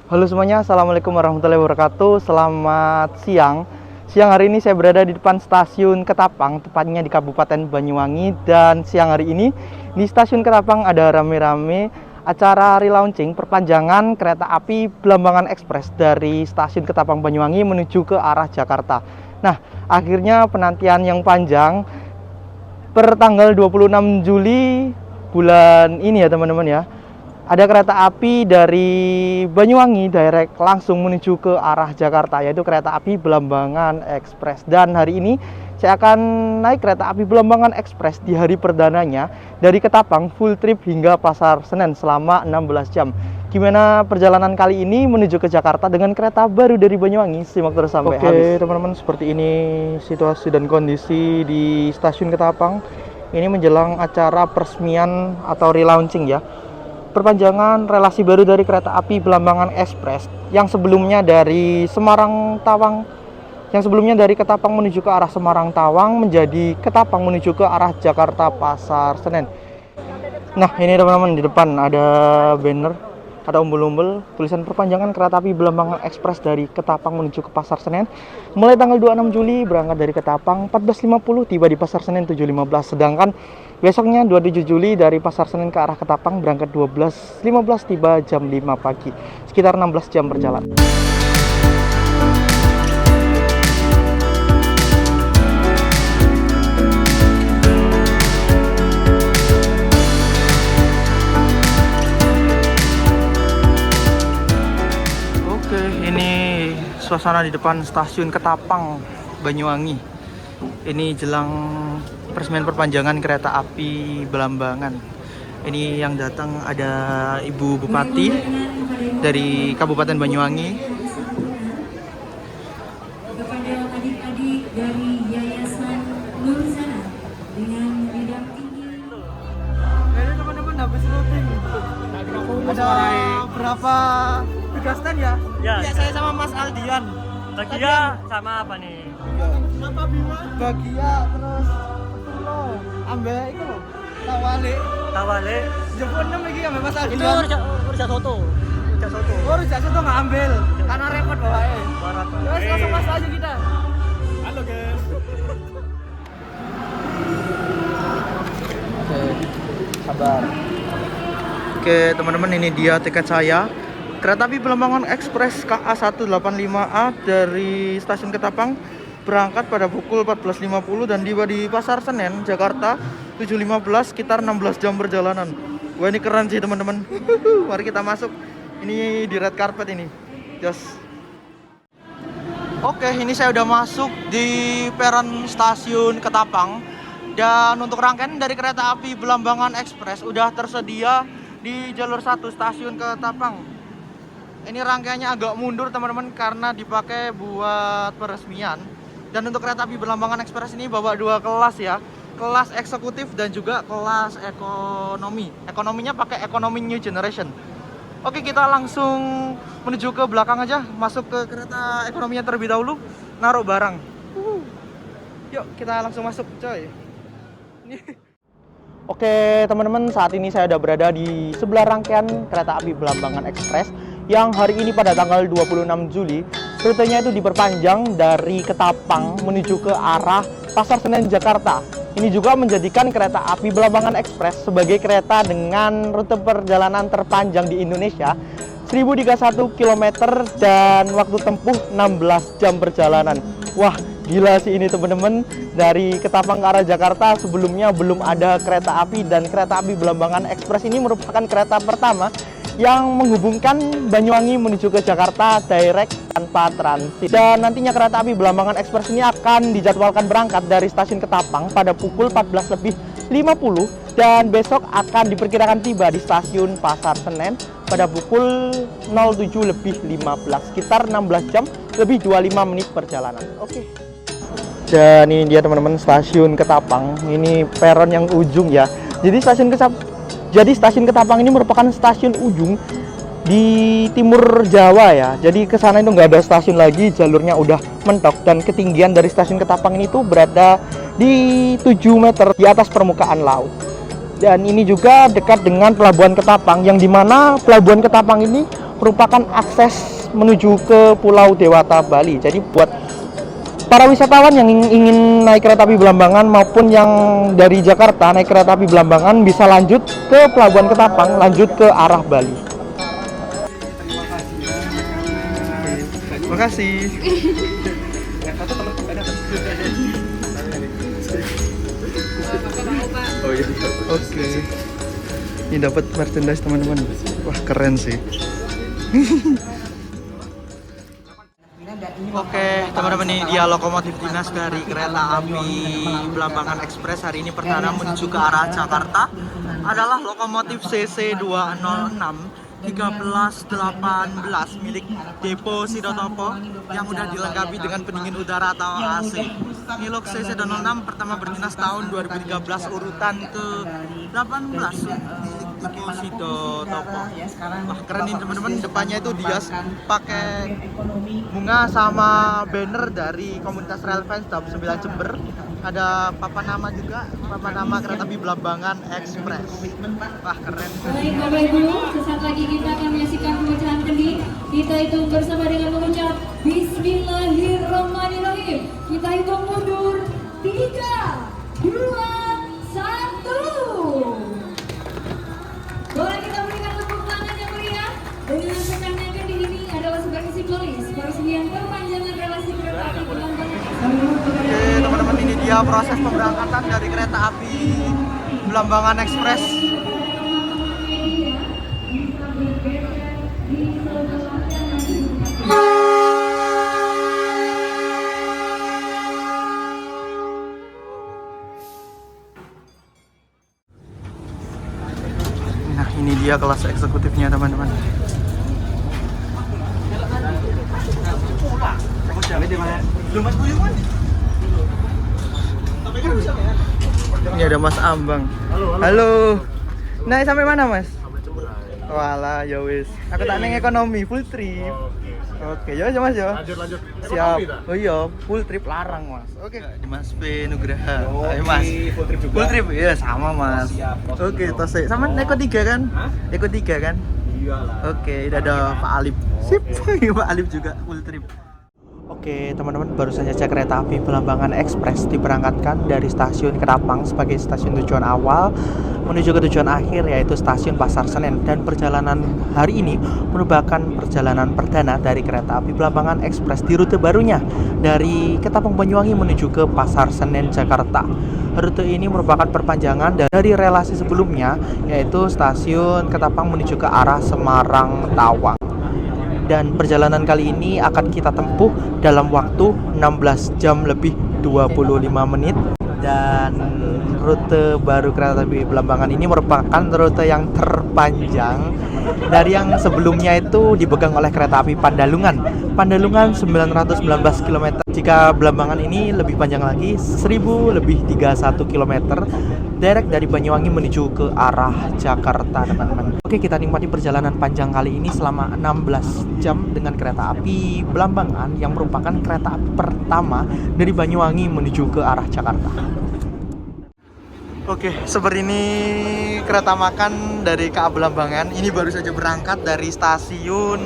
Halo semuanya, Assalamualaikum warahmatullahi wabarakatuh. Selamat siang. Siang hari ini saya berada di depan stasiun Ketapang, tepatnya di Kabupaten Banyuwangi. Dan siang hari ini di stasiun Ketapang ada rame-rame acara relaunching perpanjangan kereta api Belambangan Express dari stasiun Ketapang Banyuwangi menuju ke arah Jakarta. Nah, akhirnya penantian yang panjang per tanggal 26 Juli bulan ini ya teman-teman ya. Ada kereta api dari Banyuwangi direct langsung menuju ke arah Jakarta, yaitu kereta api Belambangan Express. Dan hari ini saya akan naik kereta api Belambangan Express di hari perdananya dari Ketapang full trip hingga Pasar Senen selama 16 jam. Gimana perjalanan kali ini menuju ke Jakarta dengan kereta baru dari Banyuwangi? Simak terus sampai habis. Oke teman-teman, seperti ini situasi dan kondisi di stasiun Ketapang. Ini menjelang acara peresmian atau relaunching ya, perpanjangan relasi baru dari kereta api Belambangan Express yang sebelumnya dari Semarang Tawang, yang sebelumnya dari Ketapang menuju ke arah Semarang Tawang menjadi Ketapang menuju ke arah Jakarta Pasar Senen. Nah ini teman-teman, di depan ada banner, ada umbul-umbul tulisan perpanjangan kereta api Belambangan Express dari Ketapang menuju ke Pasar Senen mulai tanggal 26 Juli berangkat dari Ketapang 14.50 tiba di Pasar Senen 7.15, sedangkan besoknya 27 Juli dari Pasar Senen ke arah Ketapang berangkat 12.15 tiba jam 5 pagi, sekitar 16 jam berjalan. Oke, ini suasana di depan stasiun Ketapang Banyuwangi. Ini jelang peresmian perpanjangan kereta api Belambangan. Ini yang datang ada Ibu Bupati dari Kabupaten Banyuwangi. Kepada adik-adik dari Yayasan Nur Sana dengan didampingi. Ini teman-teman habis syuting. Ada berapa tugasan ya? Ya, Saya sama Mas Aldian. Bagia sama apa nih? Apa Bima? Bagia terus lo ambek iku lho. Tawale. Tawale. Jepun 6 iki ambek Mas Itu Aldian. rujak soto. Rujak soto. Oh, rujak soto nggak ambil karena repot bawanya. Barat. Terus langsung masuk aja kita. Halo guys. Oke, sabar. Oke teman-teman, ini dia tiket saya. Kereta api Belambangan Express KA 185A dari stasiun Ketapang berangkat pada pukul 14.50 dan tiba di Pasar Senen, Jakarta 7.15, sekitar 16 jam perjalanan. Wah ini keren sih teman-teman. Mari kita masuk. Ini di red carpet ini. Jos. Oke, ini saya udah masuk di peron stasiun Ketapang. Dan untuk rangkaian dari kereta api Belambangan Express udah tersedia di jalur 1 stasiun Ketapang. Ini rangkaiannya agak mundur teman-teman karena dipakai buat peresmian. Dan untuk kereta api Belambangan Express ini bawa 2 kelas ya, kelas eksekutif dan juga kelas ekonomi. Ekonominya pakai ekonomi new generation. Oke, kita langsung menuju ke belakang aja, masuk ke kereta ekonominya terlebih dahulu, naruh barang. Yuk kita langsung masuk coy. Oke teman-teman, saat ini saya sudah berada di sebelah rangkaian kereta api Belambangan Express yang hari ini pada tanggal 26 Juli rutenya itu diperpanjang dari Ketapang menuju ke arah Pasar Senen Jakarta. Ini juga menjadikan kereta api Belambangan Express sebagai kereta dengan rute perjalanan terpanjang di Indonesia, 1031 km dan waktu tempuh 16 jam perjalanan. Wah, gila sih ini teman-teman. Dari Ketapang ke arah Jakarta sebelumnya belum ada kereta api, dan kereta api Belambangan Express ini merupakan kereta pertama yang menghubungkan Banyuwangi menuju ke Jakarta direct tanpa transit. Dan nantinya kereta api Belambangan Express ini akan dijadwalkan berangkat dari stasiun Ketapang pada pukul 14.50 dan besok akan diperkirakan tiba di stasiun Pasar Senen pada pukul 07.15, sekitar 16 jam lebih 25 menit perjalanan. Oke. Dan ini dia teman-teman stasiun Ketapang. Ini peron yang ujung ya. Jadi stasiun Ketapang ini merupakan stasiun ujung di timur Jawa ya. Jadi ke sana itu nggak ada stasiun lagi, jalurnya udah mentok, dan ketinggian dari stasiun Ketapang ini tuh berada di 7 meter di atas permukaan laut. Dan ini juga dekat dengan Pelabuhan Ketapang, yang dimana Pelabuhan Ketapang ini merupakan akses menuju ke Pulau Dewata Bali. Jadi buat para wisatawan yang ingin naik kereta api Belambangan maupun yang dari Jakarta naik kereta api Belambangan bisa lanjut ke Pelabuhan Ketapang, lanjut ke arah Bali. Terima kasih. Oke. Ini dapat merchandise teman-teman. Wah, keren sih. Oke, teman-teman, ini dia lokomotif dinas dari kereta api Belambangan Express. Hari ini perdana menuju ke arah Jakarta adalah lokomotif CC 206 1318 milik Depo Sidotopo yang udah dilengkapi dengan pendingin udara atau AC. Ini lok CC 206 pertama berdinas tahun 2013 urutan ke 18 ya. Depo Sidotopo. Wah, keren ini teman-teman, depannya itu dias pakai bunga sama banner dari komunitas Railfans Dap 9 Jember. Ada papan nama juga, papan nama kereta api Belambangan Express. Wah, keren. Baik Bapak Ibu, sesaat lagi kita akan menyaksikan pemecahan kendi. Kita hitung bersama dengan mengucap Bismillahirrahmanirrahim. Kita hitung mundur 3, 2, 1. Boleh kita berikan tepuk tangan yang meriah. Dengan pecahnya kendi ini adalah sebagai simbolis peresmian perpanjangan relasi kereta api Belambangan Express. Oke, teman-teman, ini dia proses pemberangkatan dari kereta api Belambangan Express. Nah, ini dia kelas eksekutifnya, teman-teman. Ini ada Mas Ambang. Halo. Naik sampai mana, Mas? Walah, ya wis. Aku tak neng ekonomi full trip. Oke, ya Mas ya. Lanjut. Siap. Oh iya, full trip larang, Mas. Oke, di Mas P Nugraha. Ayo, Mas. Full trip juga. Full trip, iya sama, Mas. Siap. Oke, tos sama Eko 3 kan? Eko 3 kan? Iyalah. Oke, udah ada Pak Alip. Sip, Pak Alip juga full trip. Oke, teman-teman, baru saja kereta api Belambangan Express diberangkatkan dari stasiun Ketapang sebagai stasiun tujuan awal menuju ke tujuan akhir, yaitu stasiun Pasar Senen. Dan perjalanan hari ini merupakan perjalanan perdana dari kereta api Belambangan Express di rute barunya dari Ketapang Banyuwangi menuju ke Pasar Senen, Jakarta. Rute ini merupakan perpanjangan dari relasi sebelumnya, yaitu stasiun Ketapang menuju ke arah Semarang Tawang. Dan perjalanan kali ini akan kita tempuh dalam waktu 16 jam lebih 25 menit. Dan rute baru kereta api Belambangan ini merupakan rute yang terpanjang dari yang sebelumnya itu dipegang oleh kereta api Pandalungan 919 km. Jika Belambangan ini lebih panjang lagi, 1031 km direct dari Banyuwangi menuju ke arah Jakarta, teman-teman. Oke, kita nikmati perjalanan panjang kali ini selama 16 jam dengan kereta api Belambangan yang merupakan kereta api pertama dari Banyuwangi menuju ke arah Jakarta. Oke, seperti ini kereta makan dari KA Belambangan. Ini baru saja berangkat dari stasiun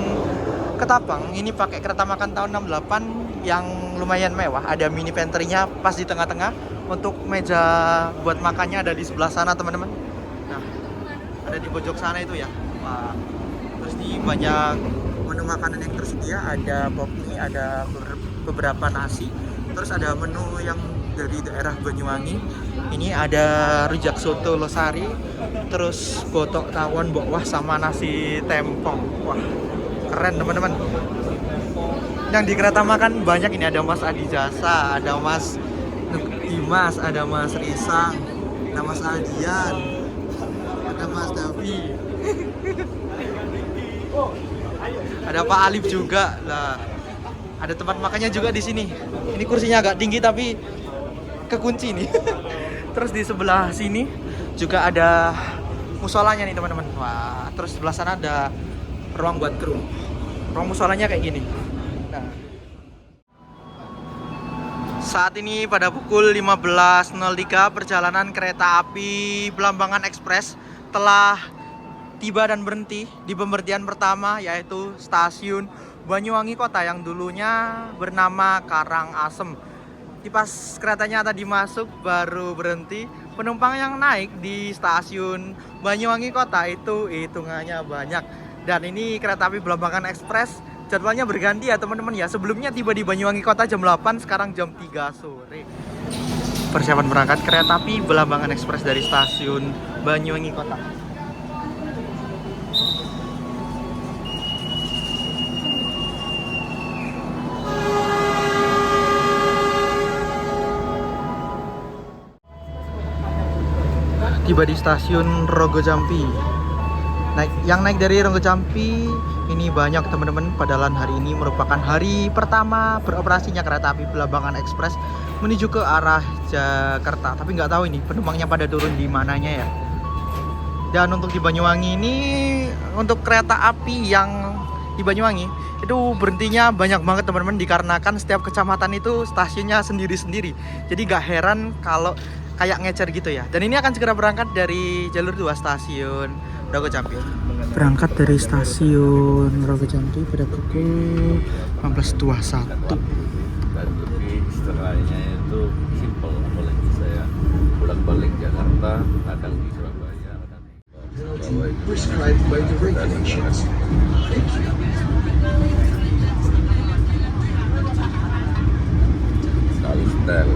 Ketapang. Ini pakai kereta makan tahun 68 yang lumayan mewah. Ada mini pantry-nya pas di tengah-tengah. Untuk meja buat makannya ada di sebelah sana, teman-teman. Nah, ada di pojok sana itu ya. Wah. Terus di banyak menu makanan yang tersedia. Ada pop mie, ada beberapa nasi. Terus ada menu yang dari daerah Banyuwangi. Ini ada rujak soto Losari, terus botok tawon bokwah sama nasi tempong. Wah, keren, teman-teman. Yang di kereta makan banyak, ini ada Mas Adi Jasa, ada Mas Dimas, ada Mas Risang, ada Mas Aldian, ada Mas Davi. Ada Pak Alif juga. Lah, ada tempat makannya juga di sini. Ini kursinya agak tinggi tapi kekunci nih. Terus di sebelah sini juga ada musolanya nih, teman-teman. Wah, terus sebelah sana ada ruang buat kru. Ruang musolanya kayak gini. Nah, saat ini pada pukul 15.03 perjalanan kereta api Belambangan Express telah tiba dan berhenti di pemberhentian pertama, yaitu stasiun Banyuwangi Kota yang dulunya bernama Karangasem. Di pas keretanya tadi masuk baru berhenti, penumpang yang naik di stasiun Banyuwangi Kota itu hitungannya banyak. Dan ini kereta api Belambangan Express jadwalnya berganti ya teman-teman ya. Sebelumnya tiba di Banyuwangi Kota jam 8, sekarang jam 3 sore. Persiapan berangkat kereta api Belambangan Express dari stasiun Banyuwangi Kota. Tiba di stasiun Rogojampi. Yang naik dari Rogojampi ini banyak teman-teman. Padahal hari ini merupakan hari pertama beroperasinya kereta api Belambangan Express menuju ke arah Jakarta. Tapi nggak tahu ini penumpangnya pada turun di mananya ya. Dan untuk di Banyuwangi ini, untuk kereta api yang di Banyuwangi itu berhentinya banyak banget teman-teman, dikarenakan setiap kecamatan itu stasiunnya sendiri-sendiri. Jadi gak heran kalau kayak ngecer gitu ya. Dan ini akan segera berangkat dari jalur 2 stasiun Rogojampi. Berangkat dari stasiun Rogojampi pada pukul 15.21. Dan lebih istilahnya itu simple, apalagi saya pulang balik Jakarta, kadang di Surabaya, kadang di prescribed by the regulations. Thank you. selalu setel.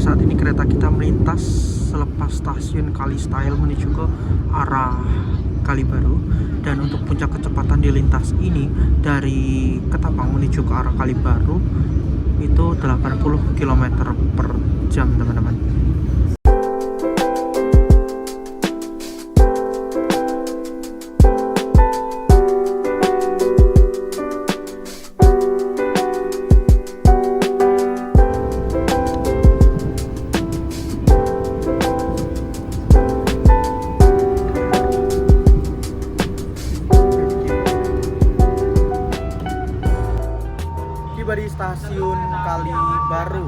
Saat ini kereta kita melintas selepas stasiun Kalistyle menuju ke arah Kalibaru. Dan untuk puncak kecepatan di lintas ini dari Ketapang menuju ke arah Kalibaru itu 80 km per jam teman-teman. Di stasiun Kalibaru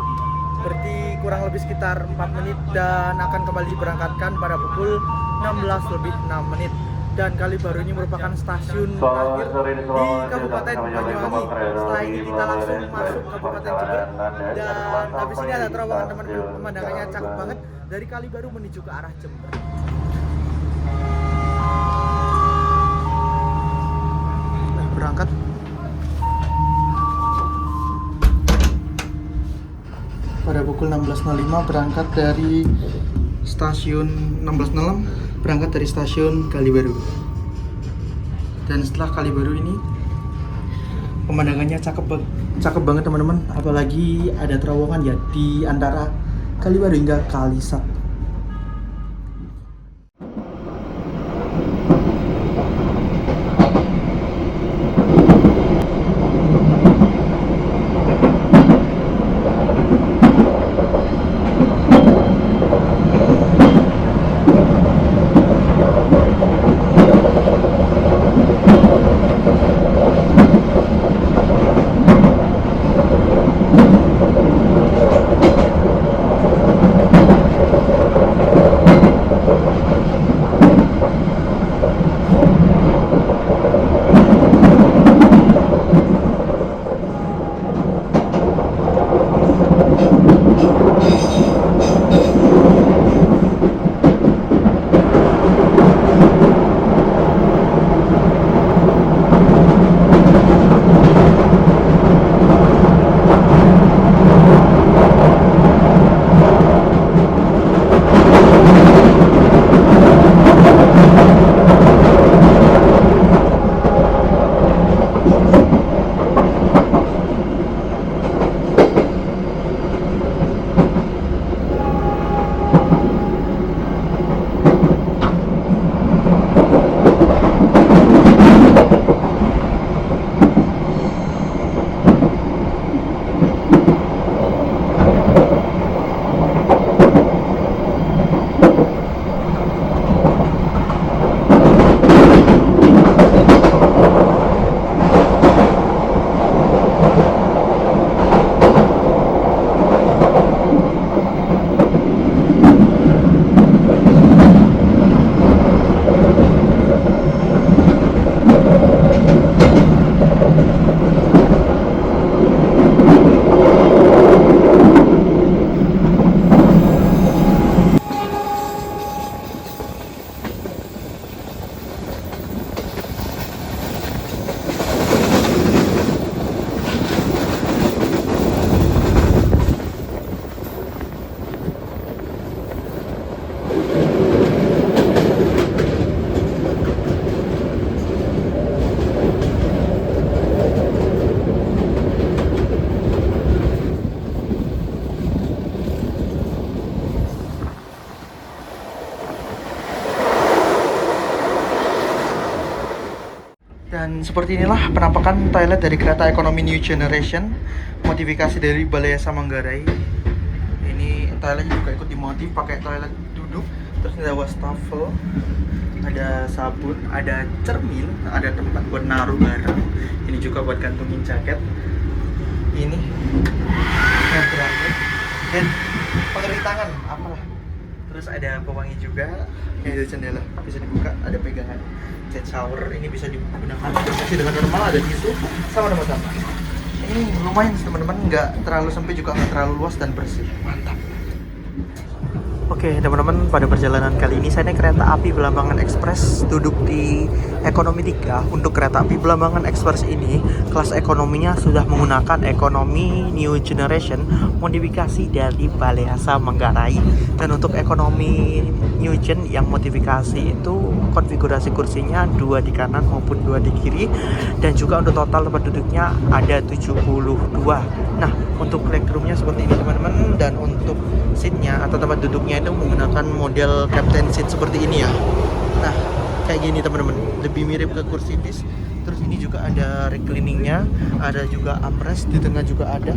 berarti kurang lebih sekitar 4 menit dan akan kembali diberangkatkan pada pukul 16:06. Dan Kalibaru ini merupakan stasiun terakhir di Kabupaten Banyuwangi. Setelah ini kita langsung masuk Kabupaten Jember, dan habis ini ada terowongan teman-teman, pemandangannya cakep banget dari Kalibaru menuju ke arah Jember. Berangkat pada pukul 16.05, berangkat dari stasiun 16.06, berangkat dari stasiun Kalibaru. Dan setelah Kalibaru ini pemandangannya cakep banget teman-teman, apalagi ada terowongan ya di antara Kalibaru hingga Kalisat. Dan seperti inilah penampakan toilet dari kereta ekonomi New Generation, modifikasi dari Balai Yasa Manggarai. Ini toiletnya juga ikut dimodif pakai toilet duduk, terus ada wastafel, ada sabun, ada cermin, ada tempat buat naruh barang. Ini juga buat gantungin jaket. Ini yang berakhir dan pengerik tangan apalah. Terus ada pewangi juga, ini ada jendela bisa dibuka, ada pegangan jet shower, ini bisa digunakan bersih dengan normal, ada tisu sama teman-teman. Ini lumayan teman-teman, nggak terlalu sempit juga nggak terlalu luas dan bersih, mantap. Oke teman-teman, pada perjalanan kali ini saya naik kereta api Belambangan Express, duduk di ekonomi 3. Untuk kereta api Belambangan Express ini, kelas ekonominya sudah menggunakan ekonomi New Generation, modifikasi dari Balai Yasa Manggarai. Dan untuk ekonomi New Gen yang modifikasi itu konfigurasi kursinya 2 di kanan maupun 2 di kiri, dan juga untuk total tempat duduknya ada 72. Nah, untuk legroomnya seperti ini teman-teman, dan untuk seatnya atau tempat duduknya itu menggunakan model captain seat seperti ini ya. Nah, kayak gini teman-teman, lebih mirip ke kursi bis. Terus ini juga ada recliningnya, ada juga armrest, di tengah juga ada.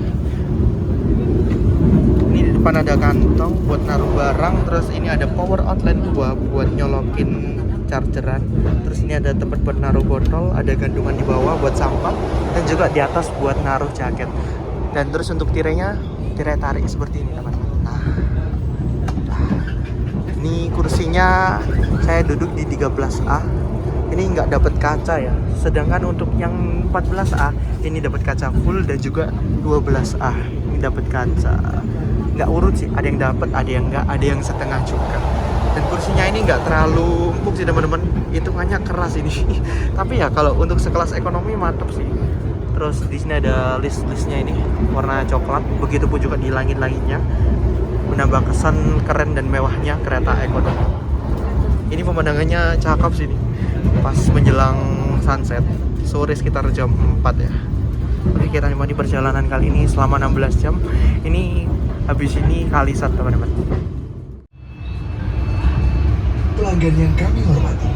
Ini di depan ada kantong buat naruh barang. Terus ini ada power outlet 2 buat nyolokin chargeran. Terus ini ada tempat buat naruh botol, ada gantungan di bawah buat sampah, dan juga di atas buat naruh jaket. Dan terus untuk tirainya, tirai tarik seperti ini teman-teman. Ini kursinya saya duduk di 13A. Ini nggak dapat kaca ya. Sedangkan untuk yang 14A ini dapat kaca full, dan juga 12A ini dapat kaca. Nggak urut sih, ada yang dapat, ada yang nggak, ada yang setengah juga. Dan kursinya ini nggak terlalu empuk sih teman-teman. Hitungannya keras ini. Tapi ya kalau untuk sekelas ekonomi mantap sih. Terus di sini ada list-listnya ini warna coklat. Begitupun juga di langit-langitnya, menambah kesan keren dan mewahnya kereta ekonomi. Ini pemandangannya cakep sih nih, pas menjelang sunset, sore sekitar jam 4 ya. Oke, kita nikmati perjalanan kali ini selama 16 jam. Ini habis ini Kalisat teman-teman. Pelanggan yang kami hormati,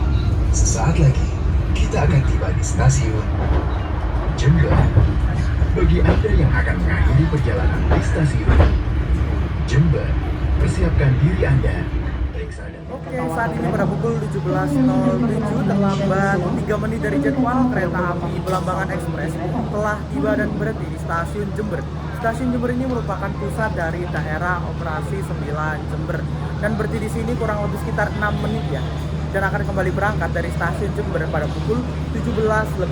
sesaat lagi kita akan tiba di stasiun Jember. Bagi Anda yang akan mengakhiri perjalanan di stasiun Jember, persiapkan diri Anda. Periksa dan Oke, saat ini pada pukul 17.07, terlambat 3 menit dari jadwal, kereta api Belambangan Express telah tiba dan berhenti di stasiun Jember. Stasiun Jember ini merupakan pusat dari daerah operasi 9 Jember, dan berhenti di sini kurang lebih sekitar 6 menit ya. Dan akan kembali berangkat dari stasiun Jember pada pukul 17:10.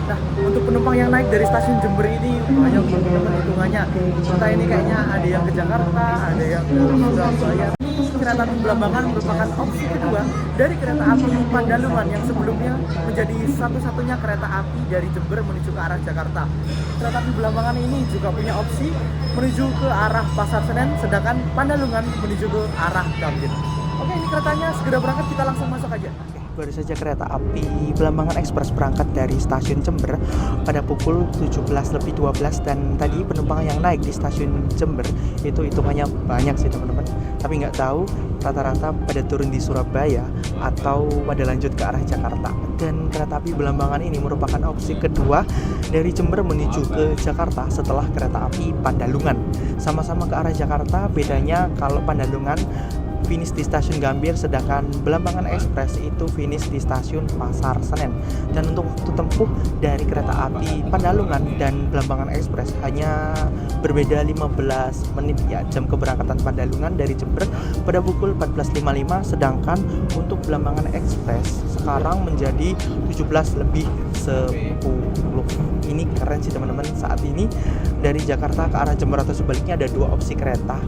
Nah, untuk penumpang yang naik dari stasiun Jember ini banyak teman-teman, hitungannya entah ini kayaknya ada yang ke Jakarta, ada yang ke Surabaya. Kereta api Belambangan merupakan opsi kedua dari kereta api Pandalungan yang sebelumnya menjadi satu-satunya kereta api dari Jember menuju ke arah Jakarta. Kereta api Belambangan ini juga punya opsi menuju ke arah Pasar Senen, sedangkan Pandalungan menuju ke arah Gambir. Oke, ini keretanya segera berangkat, kita langsung masuk aja. Baru saja kereta api Belambangan Express berangkat dari stasiun Jember pada pukul 17:12, dan tadi penumpang yang naik di stasiun Jember itu hitungannya banyak sih teman-teman. Tapi nggak tahu rata-rata pada turun di Surabaya atau pada lanjut ke arah Jakarta. Dan kereta api Belambangan ini merupakan opsi kedua dari Jember menuju ke Jakarta setelah kereta api Pandalungan. Sama-sama ke arah Jakarta, bedanya kalau Pandalungan finish di stasiun Gambir, sedangkan Belambangan Express itu finish di stasiun Pasar Senen. Dan untuk waktu tempuh dari kereta api Pandalungan dan Belambangan Express hanya berbeda 15 menit ya. Jam keberangkatan Pandalungan dari Jember pada pukul 14.55, sedangkan untuk Belambangan Express sekarang menjadi 17:10. Ini keren sih teman-teman. Saat ini dari Jakarta ke arah Jember atau sebaliknya ada 2 opsi kereta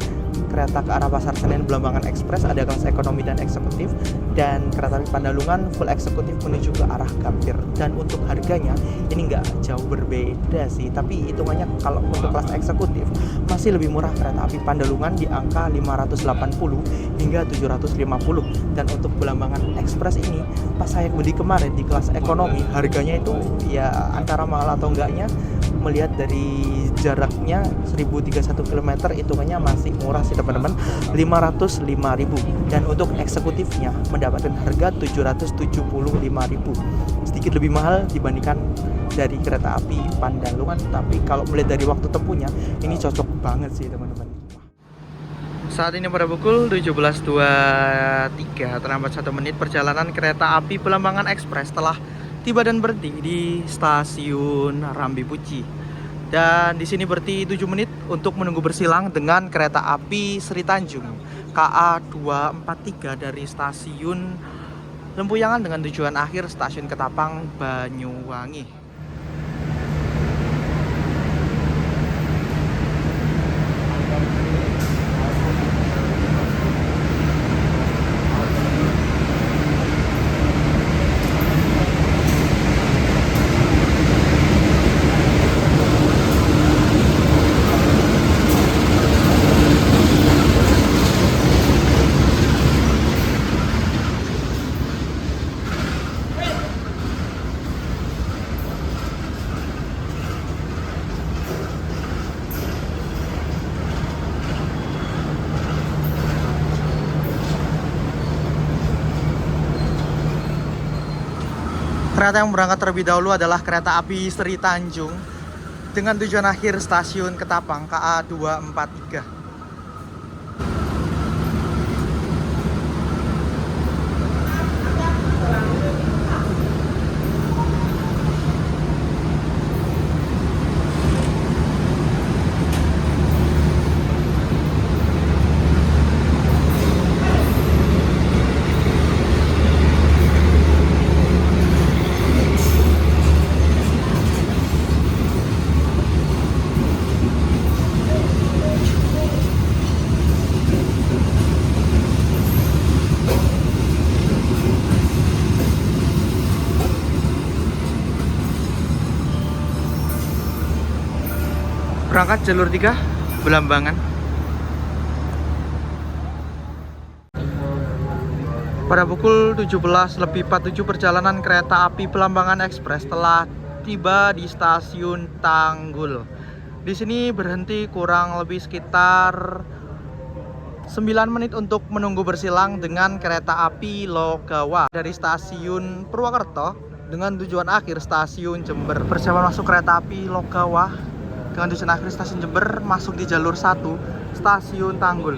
ke arah Pasar Senen Belambangan Express, ada kelas ekonomi dan eksekutif, dan kereta api Pandalungan full eksekutif menuju ke arah Gambir. Dan untuk harganya ini nggak jauh berbeda sih, tapi hitungannya kalau untuk kelas eksekutif masih lebih murah kereta api Pandalungan di angka 580 hingga 750. Dan untuk Belambangan Express ini pas saya beli kemarin di kelas ekonomi, harganya itu ya antara mahal atau enggaknya melihat dari jaraknya 1031 km, hitungannya masih murah sih teman-teman, 505.000. Dan untuk eksekutifnya mendapatkan harga 775.000, sedikit lebih mahal dibandingkan dari kereta api Pandalungan. Tapi kalau melihat dari waktu tempuhnya, ini cocok banget sih teman-teman. Saat ini pada pukul 17.23, terlambat 1 menit perjalanan kereta api Belambangan Express telah tiba dan berhenti di stasiun Rambipuci. Dan di sini berhenti 7 menit untuk menunggu bersilang dengan kereta api Sri Tanjung KA 243 dari stasiun Lempuyangan dengan tujuan akhir stasiun Ketapang, Banyuwangi. Kereta yang berangkat terlebih dahulu adalah kereta api Sri Tanjung dengan tujuan akhir stasiun Ketapang KA 243. Berangkat jalur 3 Belambangan. Pada pukul 17.47 perjalanan kereta api Belambangan Express telah tiba di stasiun Tanggul. Di sini berhenti kurang lebih sekitar 9 menit untuk menunggu bersilang dengan kereta api Logawa dari stasiun Purwokerto dengan tujuan akhir stasiun Jember. Persiapan masuk kereta api Logawa dengan tujuan akhir stasiun Jember, masuk di jalur 1 stasiun Tanggul.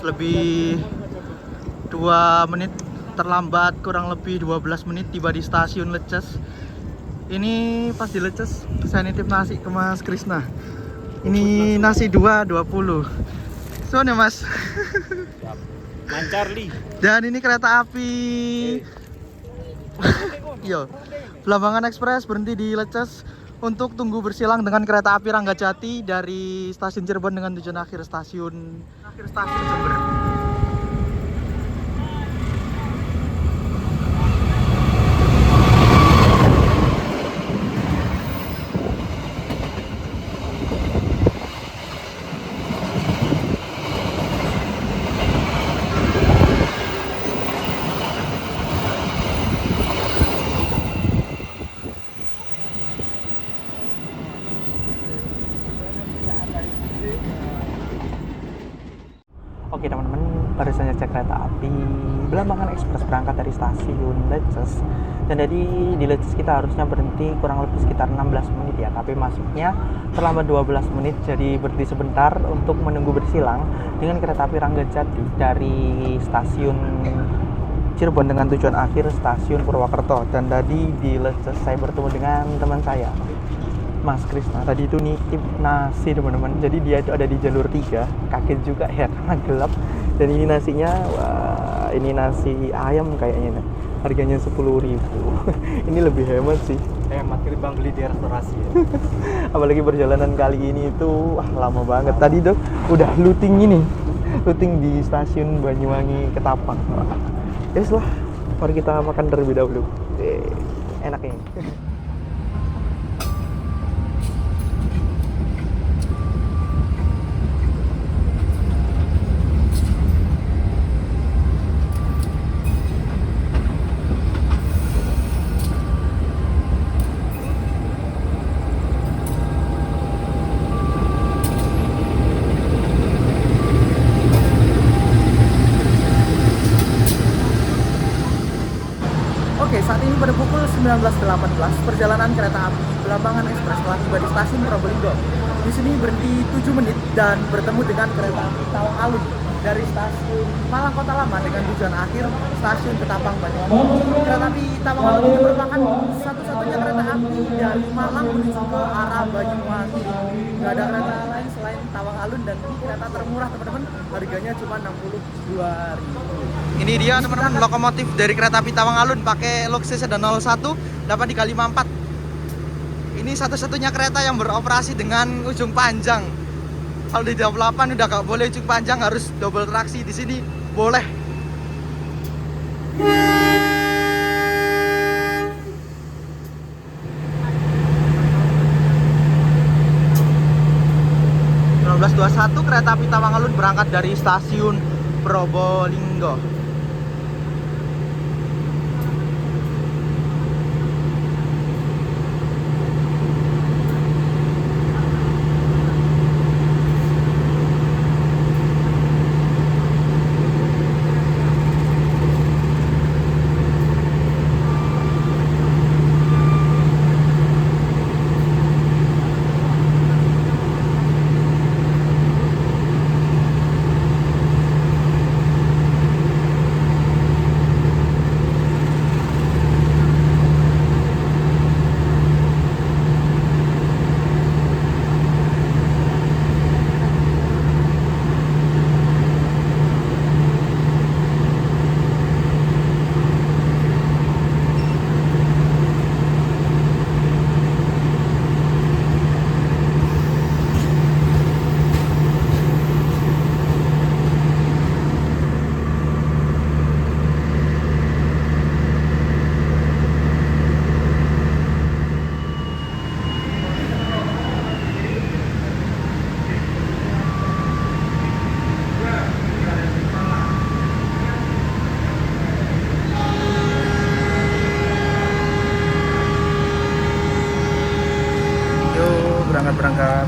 Lebih 2 menit, terlambat kurang lebih 12 menit tiba di stasiun Leces. Ini pas di Leces saya nitip nasi ke Mas Krisna. Ini nasi 2.20. Soalnya Mas. Mancarli. Dan ini kereta api Yo, Belambangan Express berhenti di Leces untuk tunggu bersilang dengan kereta api Ranggajati dari stasiun Cirebon dengan tujuan akhir stasiun Jember. Oke teman-teman, barusan cek kereta api Belambangan Express berangkat dari stasiun Leces. Dan dari di Leces kita harusnya berhenti kurang lebih sekitar 16 menit ya, tapi masuknya terlambat 12 menit, jadi berhenti sebentar untuk menunggu bersilang dengan kereta api Ranggajati dari stasiun Cirebon dengan tujuan akhir stasiun Purwokerto. Dan tadi di Leces saya bertemu dengan teman saya, Mas Krisna. Tadi itu nitip nasi teman-teman, jadi dia itu ada di jalur 3, kaget juga ya karena gelap. Dan ini nasinya, wah ini nasi ayam kayaknya nih. Harganya 10.000. Ini lebih hemat sih. Hemat ketimbang beli di restorasi ya. Apalagi perjalanan kali ini itu lama banget. Tadi tuh udah looting ini, looting di stasiun Banyuwangi Ketapang. Yes lah, mari kita makan terlebih dahulu. Enak ini. Oke, saat ini pada pukul 19.18, perjalanan kereta api Belambangan Express telah tiba di stasiun Probolinggo. Di sini berhenti 7 menit dan bertemu dengan kereta api Tawang Alun dari stasiun Malang Kota Lama dengan tujuan akhir stasiun Ketapang Banyuwangi. Kereta api Tawang Alun ini merupakan satu-satunya kereta api dari Malang menuju ke arah Banyuwangi. Nggak ada kereta lain selain Tawang Alun, dan ini kereta termurah teman-teman, harganya cuma 62.000. Ini dia teman-teman lokomotif dari kereta api Tawang Alun, pakai lok sedan 01 dapat di K54. Ini satu-satunya kereta yang beroperasi dengan ujung panjang. Kalau di 28 udah gak boleh ujung panjang, harus double traksi. Di sini boleh. Kereta api Tawang Alun berangkat dari stasiun Probolinggo. Berangkat.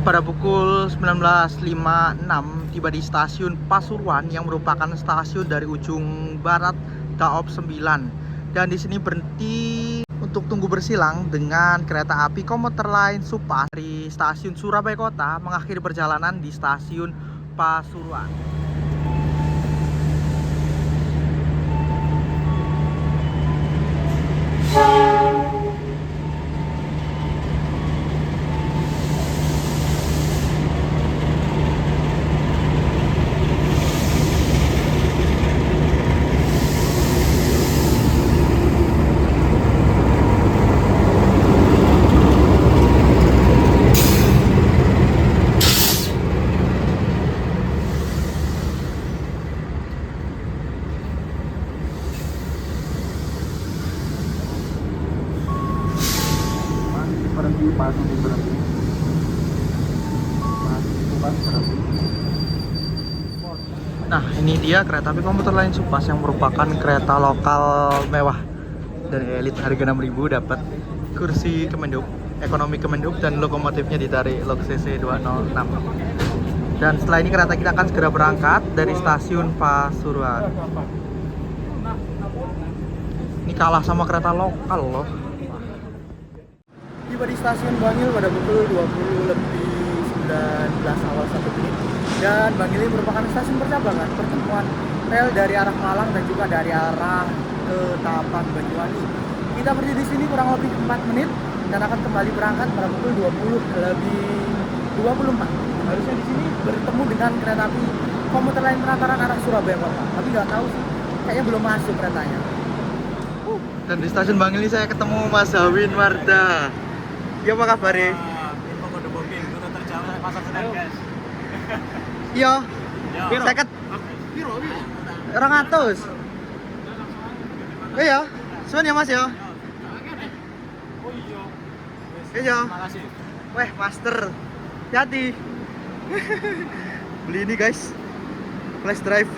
Pada pukul 19.56 tiba di stasiun Pasuruan yang merupakan stasiun dari ujung barat Daop 9. Dan di sini berhenti untuk tunggu bersilang dengan kereta api komuter lain Supa dari stasiun Surabaya Kota mengakhiri perjalanan di stasiun Pasuruan. berhenti. Ini dia kereta api komuter lain Supas yang merupakan kereta lokal mewah dan elit, harga 6.000, dapat kursi Kemendub, ekonomi Kemendub, dan lokomotifnya ditarik lok CC 206. Dan setelah ini kereta kita akan segera berangkat dari stasiun Pasuruan. Ini kalah sama kereta lokal loh. Tiba di stasiun Bangil pada pukul 20:19 awal 1 menit. Dan Bangil ini merupakan stasiun percabangan pertemuan rel dari arah Malang dan juga dari arah ke Tapang Banyuwangi. Kita berdiri di sini kurang lebih 4 menit dan akan kembali berangkat pada pukul 20:24. Harusnya di sini bertemu dengan kereta api komuter lain Penataran arah Surabaya Kota. Tapi nggak tahu sih, kayaknya belum masuk keretanya. Dan di stasiun Bangil ini saya ketemu Mas Hawin Marda. Ya, apa kabar ya? Info kode booking, rute terjauh Pasar Senen, guys. Iya. Saya ket. Orang atus. Iya. Suan ya Mas ya. Oh iya. Iya. Makasih. Weh, master. Hati-hati. Beli ini guys. Flash drive.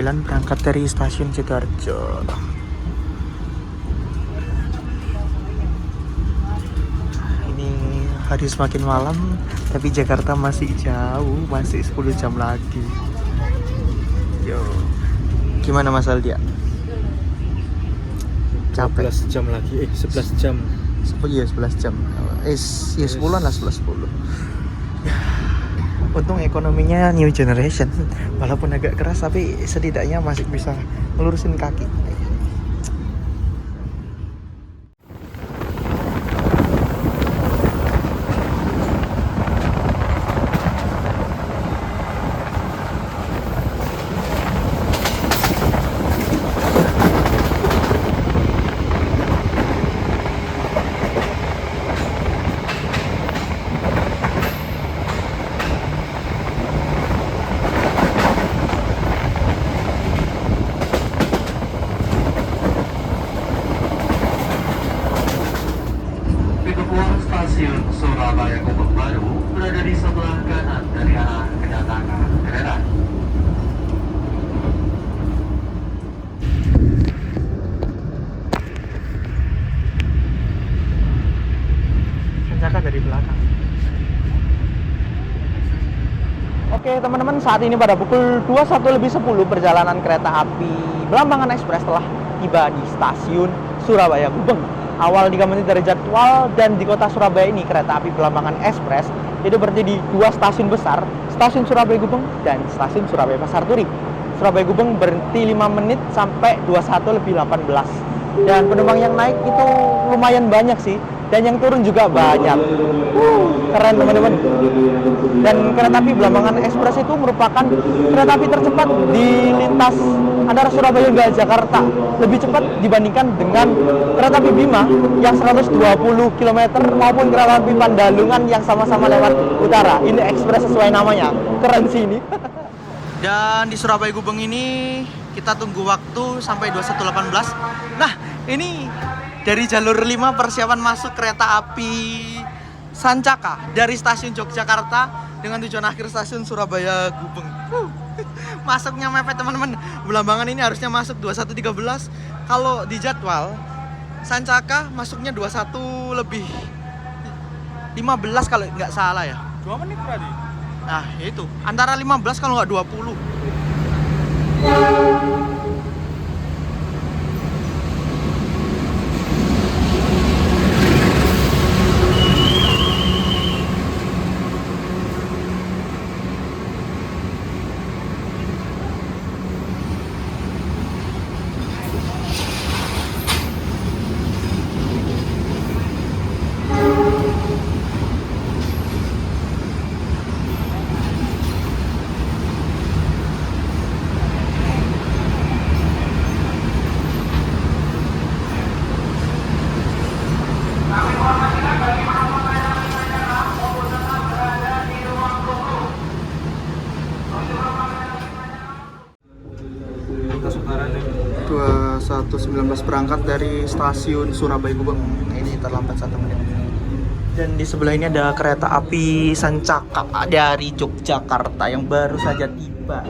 Berangkat dari stasiun Sidoarjo. Ini hari semakin malam, tapi Jakarta masih jauh, masih 10 jam lagi. Yo, gimana Mas Aldia? Capek. 12 jam lagi, 11 jam. Iya 11 jam. Ya 10-an lah, 11-10. Untung ekonominya new generation, walaupun agak keras tapi setidaknya masih bisa ngelurusin kaki. Stasiun Surabaya Gubeng Baru berada di sebelah kanan dari arah kedatangan kereta. Sancaka dari belakang. Oke teman-teman, saat ini pada pukul 21:10 perjalanan kereta api Belambangan Express telah tiba di stasiun Surabaya Gubeng. Awal 3 menit dari jadwal, dan di kota Surabaya ini kereta api Belambangan Express itu berdiri di 2 stasiun besar, stasiun Surabaya Gubeng dan stasiun Surabaya Pasar Turi. Surabaya Gubeng berhenti 5 menit sampai 21:18. Dan penumpang yang naik itu lumayan banyak sih, dan yang turun juga banyak. Keren teman-teman. Dan kereta api Belambangan Express itu merupakan kereta api tercepat di lintas antara Surabaya hingga Jakarta, lebih cepat dibandingkan dengan kereta api Bima yang 120 km maupun kereta api Pandalungan yang sama-sama lewat utara. Ini Express sesuai namanya, keren sih ini. Dan di Surabaya Gubeng ini kita tunggu waktu sampai 21:18. Nah, ini dari jalur 5 persiapan masuk kereta api Sancaka dari stasiun Yogyakarta dengan tujuan akhir stasiun Surabaya Gubeng. Masuknya mepet teman-teman. Belambangan ini harusnya masuk 21:13. Kalau di jadwal Sancaka masuknya 21:15 kalau nggak salah ya. 2 menit berarti. Nah itu antara 15 kalau nggak 20. Lintas utara nih. 21.19 berangkat dari stasiun Surabaya Gubeng. Ini terlambat 1 menit. Dan di sebelah ini ada kereta api Sancaka dari Yogyakarta yang baru saja tiba.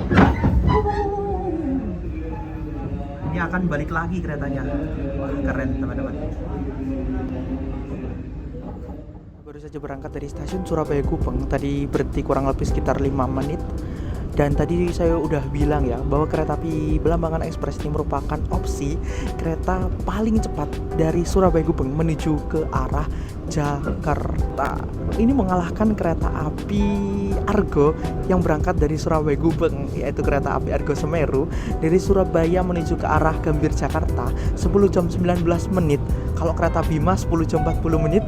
Ini akan balik lagi keretanya. Wah, keren teman-teman. Baru saja berangkat dari stasiun Surabaya Gubeng. Tadi berhenti kurang lebih sekitar 5 menit. Dan tadi saya udah bilang ya bahwa kereta api Belambangan Express ini merupakan opsi kereta paling cepat dari Surabaya Gubeng menuju ke arah Jakarta. Ini mengalahkan kereta api Argo yang berangkat dari Surabaya Gubeng, yaitu kereta api Argo Semeru dari Surabaya menuju ke arah Gambir Jakarta 10 jam 19 menit. Kalau kereta Bima 10 jam 40 menit.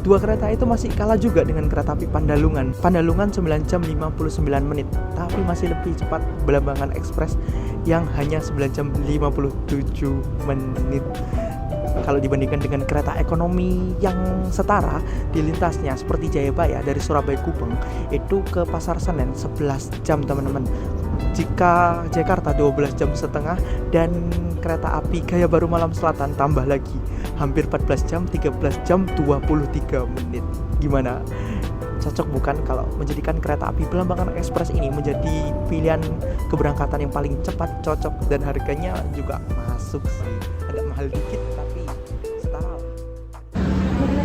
Dua kereta itu masih kalah juga dengan kereta api Pandalungan. Pandalungan 9 jam 59 menit, tapi masih lebih cepat Belambangan Express yang hanya 9 jam 57 menit. Kalau dibandingkan dengan kereta ekonomi yang setara di lintasnya seperti Jayabaya dari Surabaya Gubeng itu ke Pasar Senen 11 jam teman-teman. Jika Jakarta 12 jam setengah dan kereta api Gaya Baru Malam Selatan tambah lagi hampir 14 jam, 13 jam 23 menit. Gimana? Cocok bukan kalau menjadikan kereta api Belambangan Express ini menjadi pilihan keberangkatan yang paling cepat, cocok, dan harganya juga masuk sih. Agak mahal dikit tapi setara.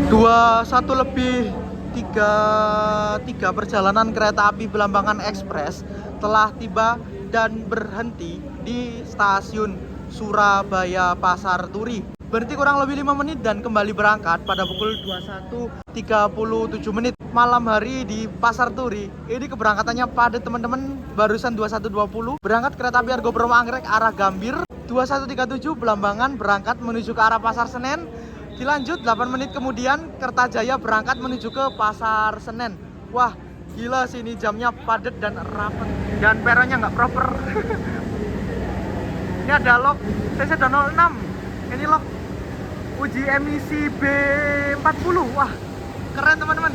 21 lebih 33 perjalanan kereta api Belambangan Express telah tiba dan berhenti di stasiun Surabaya Pasar Turi. Berhenti kurang lebih 5 menit dan kembali berangkat pada pukul 21.37 menit malam hari di Pasar Turi. Ini keberangkatannya padat teman-teman, barusan 21.20 berangkat kereta api Argo Bromo Anggrek arah Gambir. 21.37 Belambangan berangkat menuju ke arah Pasar Senen. Dilanjut 8 menit kemudian Kertajaya berangkat menuju ke Pasar Senen. Wah, gila sih ini jamnya padat dan rapat dan peronnya nggak proper. Ini ada log TC206. Ini log uji emisi B40. Wah, keren teman-teman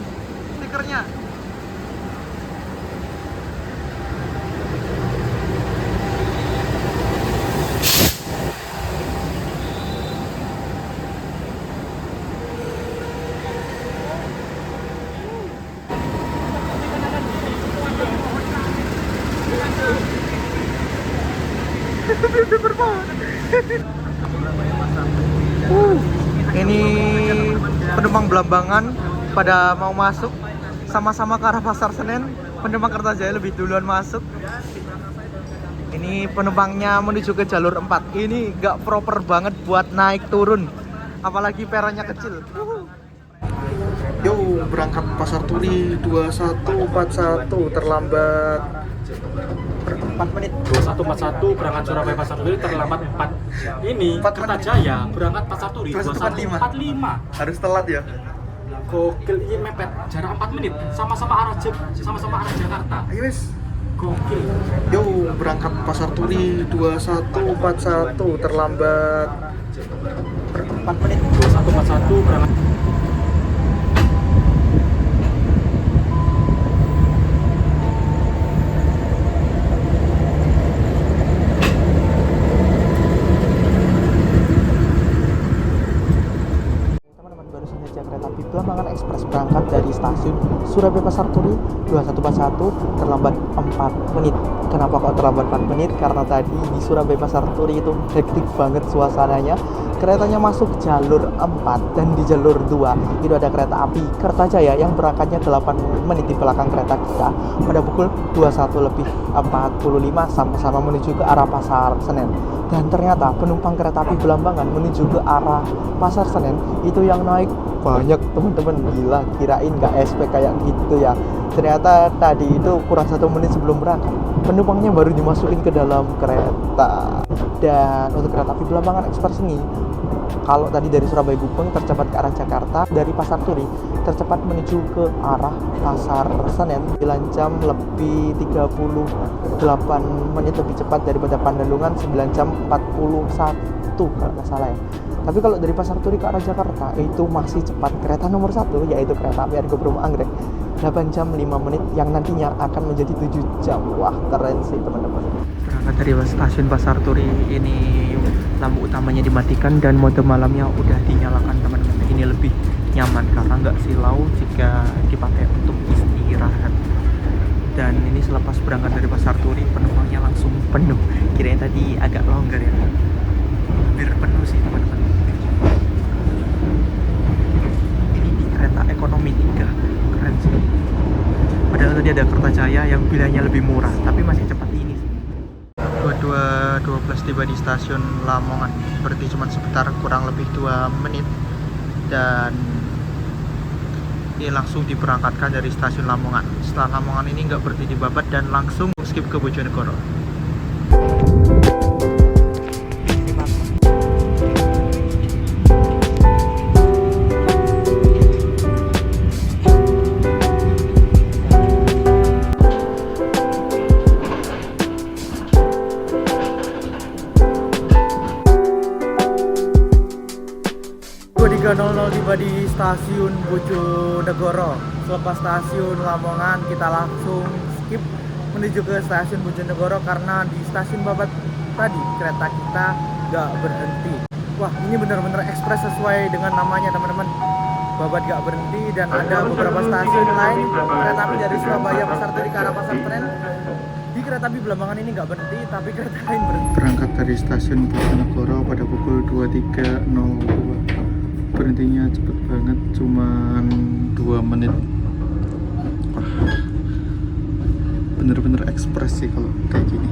stikernya. Ini penumpang Belambangan pada mau masuk sama-sama ke arah Pasar Senen. Penumpang Kertajaya lebih duluan masuk. Ini penumpangnya menuju ke jalur 4. Ini gak proper banget buat naik turun, apalagi peronnya kecil. Yo, berangkat Pasar Turi 21.41 terlambat 4 menit. 2141 berangkat Surabaya Pasar Turi terlambat 4. Ini Kertajaya berangkat Pasar Turi 21.45. Harus telat ya. Gokil, ini mepet jarak 4 menit. Sama-sama arah Jakarta. Ayo wes. Gokil. Yo, berangkat Pasar Turi 21.41 terlambat 4 menit. 2141 berangkat. Kereta api Belambangan Express berangkat dari stasiun Surabaya Pasar Turi 2141 terlambat 4 menit. Kenapa kok terlambat 4 menit? Karena tadi di Surabaya Pasar Turi itu hektik banget suasananya. Keretanya masuk jalur 4 dan di jalur 2 itu ada kereta api Kertajaya yang berangkatnya 8 menit di belakang kereta kita pada pukul 21.45 sama-sama menuju ke arah Pasar Senen. Dan ternyata penumpang kereta api Belambangan menuju ke arah Pasar Senen itu yang naik banyak teman-teman. Gila, kirain nggak SP kayak gitu ya. Ternyata tadi itu kurang 1 menit sebelum berangkat penumpangnya baru dimasukin ke dalam kereta. Dan untuk kereta api Belambangan Express ini, kalau tadi dari Surabaya Gubeng tercepat ke arah Jakarta, dari Pasar Turi tercepat menuju ke arah Pasar Senen 9 jam lebih 38 menit lebih cepat daripada Pandalungan 9 jam 41 kalau nggak salah ya. Tapi kalau dari Pasar Turi ke arah Jakarta itu masih cepat kereta nomor 1, yaitu kereta api Argo Bromo Anggrek 8 jam 5 menit yang nantinya akan menjadi 7 jam. Wah, keren sih teman-teman. Berangkat dari stasiun Pasar Turi ini, lampu utamanya dimatikan dan mode malamnya udah dinyalakan teman-teman. Ini lebih nyaman karena nggak silau jika dipakai untuk istirahat. Dan ini selepas berangkat dari Pasar Turi, penumpangnya langsung penuh. Kirain tadi agak longgar ya, hampir penuh sih teman-teman. Ini di kereta ekonomi 3, keren sih. Padahal tadi ada Kertajaya yang bilangnya lebih murah, tapi masih cepat ini sih. 22.12 tiba di stasiun Lamongan. Berarti cuma sebentar, kurang lebih 2 menit. Dan ini langsung diberangkatkan dari stasiun Lamongan. Setelah Lamongan ini nggak berhenti di Babat dan langsung skip ke Bojonegoro. Tiba di stasiun Bojonegoro. Selepas stasiun Lamongan kita langsung skip menuju ke stasiun Bojonegoro karena di stasiun Babat tadi kereta kita nggak berhenti. Wah, ini benar-benar ekspres sesuai dengan namanya teman-teman. Babat nggak berhenti dan ada beberapa stasiun lain kereta api dari Surabaya Pasar Turi ke arah Pasar Senen. Di kereta api Belambangan ini nggak berhenti, tapi kereta lain berhenti. Berangkat dari stasiun Bojonegoro pada pukul 23.02. Berhentinya cepet banget, cuman 2 menit. Bener-bener ekspres sih kalau kayak gini.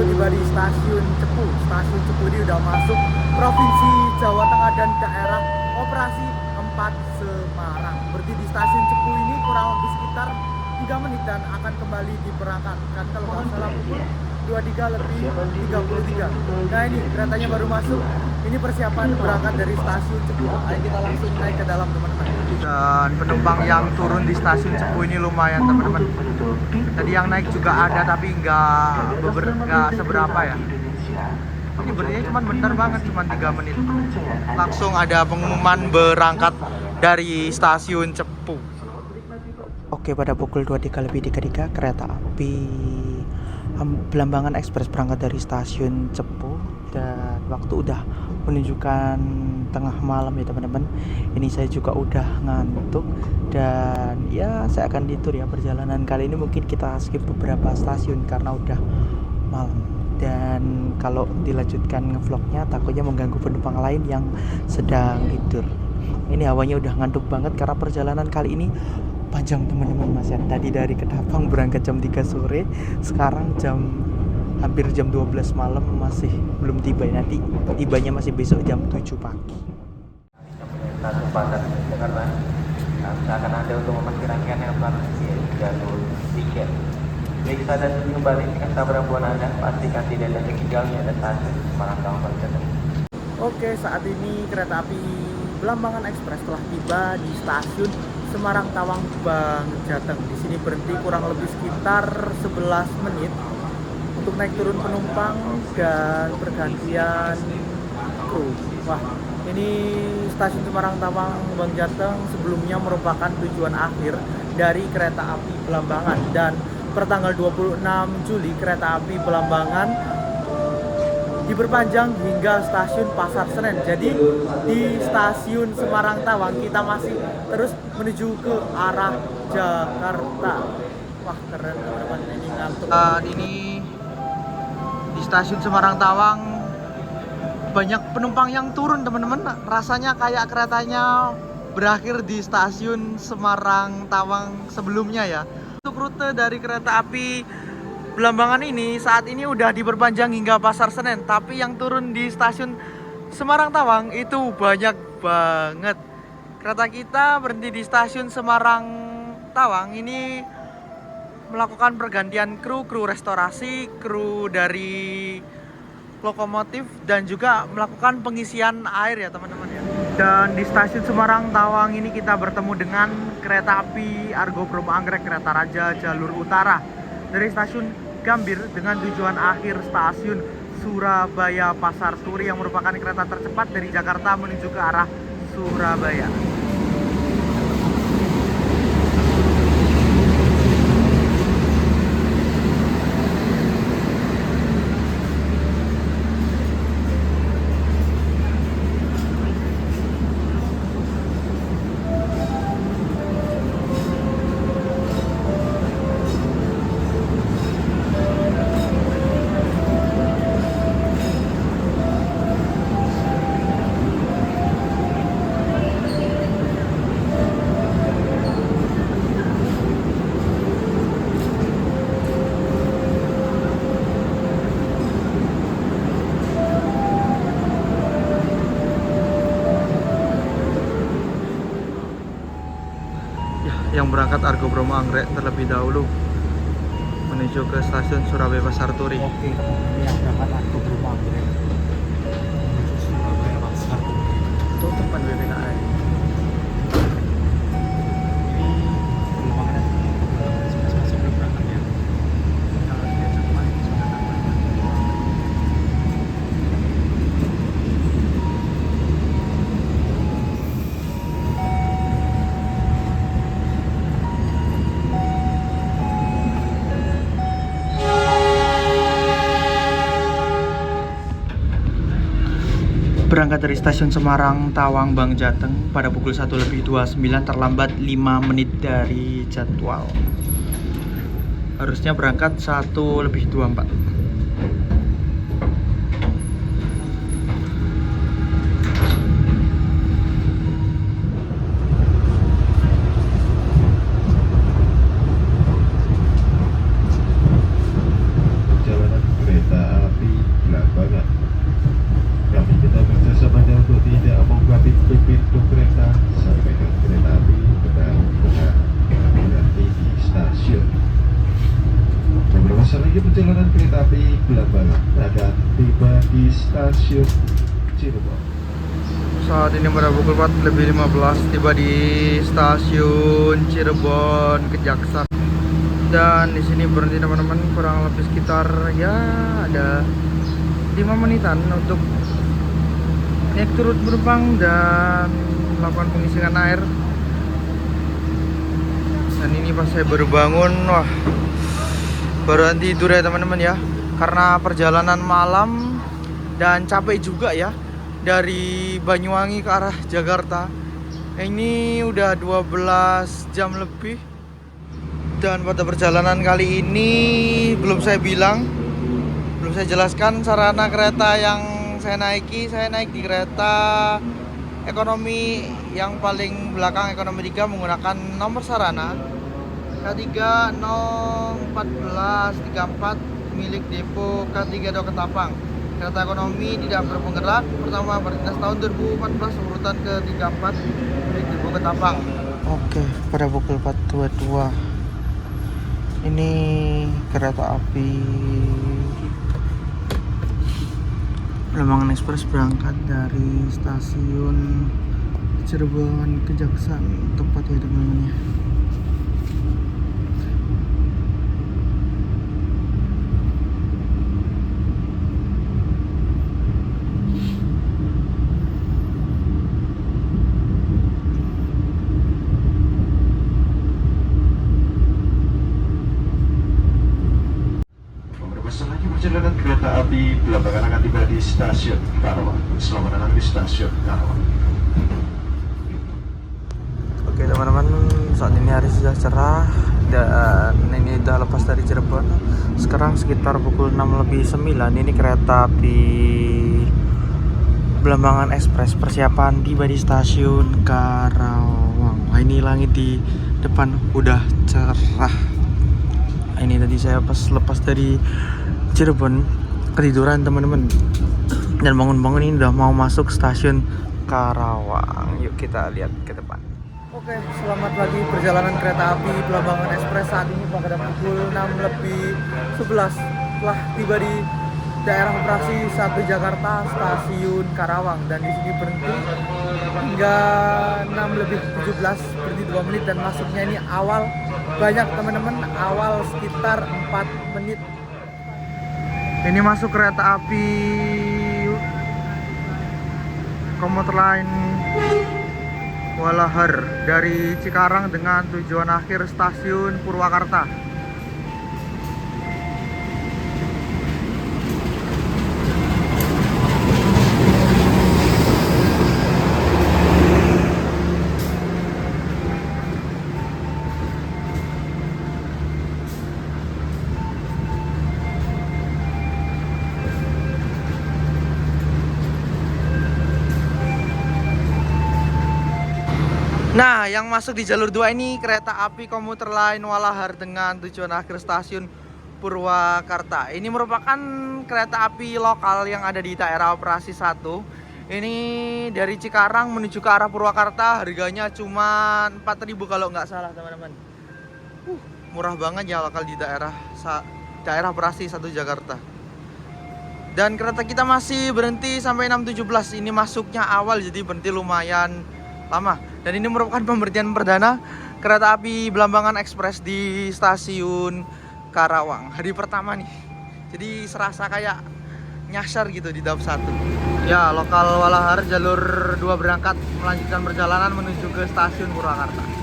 Tiba di stasiun Cepu. Stasiun Cepu ini udah masuk Provinsi Jawa Tengah dan daerah operasi 4 Semarang. Berarti di stasiun Cepu ini kurang lebih sekitar 3 menit dan akan kembali diberangkatkan kalau nggak salah pukul 23:33. Nah ini keretanya baru masuk. Ini persiapan berangkat dari stasiun Cepu. Ayo kita langsung naik ke dalam teman-teman. Dan penumpang yang turun di stasiun Cepu ini lumayan teman-teman. Tadi yang naik juga ada tapi nggak seberapa ya. Ini berarti cuma bentar banget, cuma 3 menit. Langsung ada pengumuman berangkat dari stasiun Cepu. Oke, pada pukul 23:33 kereta api Belambangan Express berangkat dari stasiun Cepu dan waktu udah menunjukkan tengah malam ya teman-teman. Ini saya juga udah ngantuk dan ya saya akan ditur ya perjalanan kali ini. Mungkin kita skip beberapa stasiun karena udah malam. Dan kalau dilanjutkan ngevlognya takutnya mengganggu penumpang lain yang sedang tidur. Ini hawanya udah ngantuk banget karena perjalanan kali ini panjang teman-teman mas ya. Tadi dari Ketapang berangkat jam 3 sore, sekarang hampir jam 12 malam masih belum tiba. Nanti tibanya masih besok jam 7 pagi. Kesempatan Jakarta, akan ada untuk memperkirakan yang transaksi jalur tiket. Periksa dan kembali dengan tabrabuan Anda, pastikan tidak ada tinggalnya dan stasiun Semarang Tawang Jateng. Oke, saat ini kereta api Belambangan Express telah tiba di stasiun Semarang Tawang Jateng. Di sini berhenti kurang lebih sekitar 11 menit untuk naik turun penumpang dan pergantian kru. Wah, ini stasiun Semarang Tawang Jateng sebelumnya merupakan tujuan akhir dari kereta api Belambangan dan pertanggal 26 Juli kereta api Belambangan diperpanjang hingga stasiun Pasar Senen. Jadi di stasiun Semarang Tawang kita masih terus menuju ke arah Jakarta. Wah keren teman-teman, ini ngantuk. Ini di stasiun Semarang Tawang banyak penumpang yang turun teman-teman. Rasanya kayak keretanya berakhir di stasiun Semarang Tawang sebelumnya ya. Untuk rute dari kereta api Belambangan ini saat ini udah diperpanjang hingga Pasar Senen, tapi yang turun di stasiun Semarang Tawang itu banyak banget. Kereta kita berhenti di stasiun Semarang Tawang ini melakukan pergantian kru restorasi, kru dari lokomotif dan juga melakukan pengisian air ya teman-teman ya. Dan di stasiun Semarang Tawang ini kita bertemu dengan kereta api Argo Bromo Anggrek Kereta Raja jalur utara dari stasiun Gambir dengan tujuan akhir stasiun Surabaya Pasar Turi yang merupakan kereta tercepat dari Jakarta menuju ke arah Surabaya. Yang berangkat Argo Bromo Anggrek terlebih dahulu menuju ke stasiun Surabaya Pasar Turi. Oke, ini yang berangkat Argo Bromo Anggrek menuju Surabaya Pasar Turi. Itu depan BPKN. Ini belum ada masih belum berangkat ya. Kalau dia cepat sudah dapat. Berangkat dari stasiun Semarang Tawang Bang Jateng pada pukul 1:29 terlambat 5 menit dari jadwal. Harusnya berangkat 1:24. Perjalanan kereta api Belambangan. Kami kita kerjasamanya untuk tidak membuka pintu kereta sampai dengan kereta api benar-benar berhenti di stasiun. Beberapa saat lagi perjalanan kereta api Belambangan akan tiba di stasiun Cirebon. Saat ini pada pukul 4:15 tiba di stasiun Cirebon Kejaksaan. Dan di sini berhenti teman-teman kurang lebih sekitar ya ada 5 menitan untuk naik turut penumpang dan melakukan pengisian air. Dan ini pas saya baru bangun, wah baru tidur ya teman-teman ya, karena perjalanan malam dan capek juga ya dari Banyuwangi ke arah Jakarta. Ini udah 12 jam lebih. Dan pada perjalanan kali ini belum saya jelaskan sarana kereta yang saya naiki. Saya naik di kereta ekonomi yang paling belakang, ekonomi 3, menggunakan nomor sarana K3 01434 milik depo K3 Dok Ketapang. Kereta ekonomi tidak berpenggerak, pertama berdinas tahun 2014, urutan ke-34 milik depo Ketapang. Oke, pada pukul 4.22 ini kereta api Belambangan Express berangkat dari stasiun Cirebon Kejaksaan, tepat ya teman-teman ya. Perjalanan kereta api Belambangan akan tiba di stasiun Karawang. Selamat datang di stasiun Karawang. Oke teman-teman, saat ini hari sudah cerah dan ini udah lepas dari Cirebon. Sekarang sekitar pukul 6:09. Ini kereta api Belambangan Express persiapan tiba di stasiun Karawang. Wah, ini langit di depan udah cerah. Ini tadi saya pas lepas dari Cirebon ketiduran teman-teman, dan bangun-bangun ini udah mau masuk stasiun Karawang. Yuk kita lihat ke depan. Oke, selamat pagi. Perjalanan kereta api Belambangan Express saat ini pada pukul 6:11 telah tiba di daerah operasi 1 Jakarta, stasiun Karawang, dan di sini berhenti hingga 6:17, berhenti 2 menit, dan masuknya ini awal banyak teman-teman, awal sekitar 4 menit. Ini masuk kereta api komuter lain Walahar dari Cikarang dengan tujuan akhir stasiun Purwakarta. Nah, yang masuk di jalur 2 ini kereta api komuter lain Walahar dengan tujuan akhir stasiun Purwakarta. Ini merupakan kereta api lokal yang ada di daerah operasi 1. Ini dari Cikarang menuju ke arah Purwakarta, harganya cuma 4.000 kalau nggak salah, teman-teman. Murah banget ya, lokal di daerah operasi 1 Jakarta. Dan kereta kita masih berhenti sampai 6.17. Ini masuknya awal jadi berhenti lumayan lama. Dan ini merupakan pemberhentian perdana kereta api Belambangan Express di stasiun Karawang. Hari pertama nih. Jadi serasa kayak nyasar gitu di tahap 1. Ya, lokal Walahar jalur 2 berangkat melanjutkan perjalanan menuju ke stasiun Purwakarta.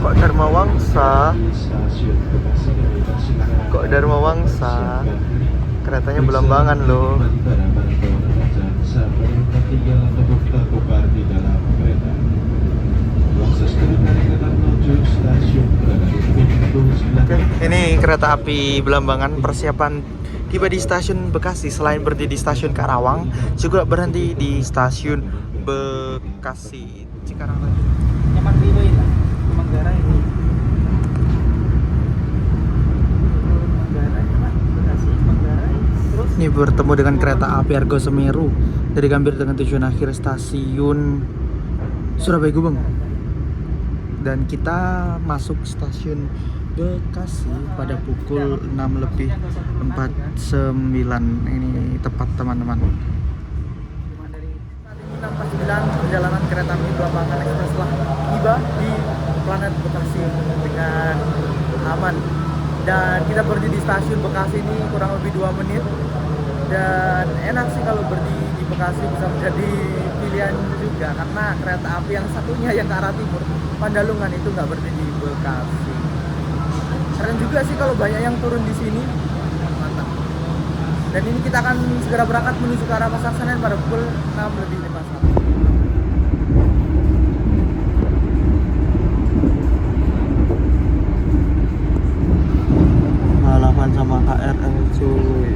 Kok Dharma Wangsa? Kok Dharma Wangsa? Keretanya Belambangan loh. Oke, ini kereta api Belambangan persiapan tiba di stasiun Bekasi. Selain berhenti di stasiun Karawang, juga berhenti di stasiun Bekasi. Cikarang lagi. Nyaman Riway lah, Manggarai ini. Ini bertemu dengan kereta api Argo Semeru dari Gambir dengan tujuan akhir stasiun Surabaya Gubeng. Dan kita masuk stasiun Bekasi pada pukul 6:49. Ini tepat, teman-teman. 6:49 perjalanan kereta api Belambangan Express telah tiba di Planet Bekasi dengan aman. Dan kita berhenti di stasiun Bekasi ini kurang lebih 2 menit. Dan enak sih kalau berhenti di Bekasi, bisa menjadi pilihan juga karena kereta api yang satunya yang ke arah timur, Pandalungan, itu nggak berhenti di Bekasi. Keren juga sih kalau banyak yang turun di sini. Mantap. Dan ini kita akan segera berangkat menuju ke arah Pasar Senen pada pukul 6:51. Balapan sama KRL cuy.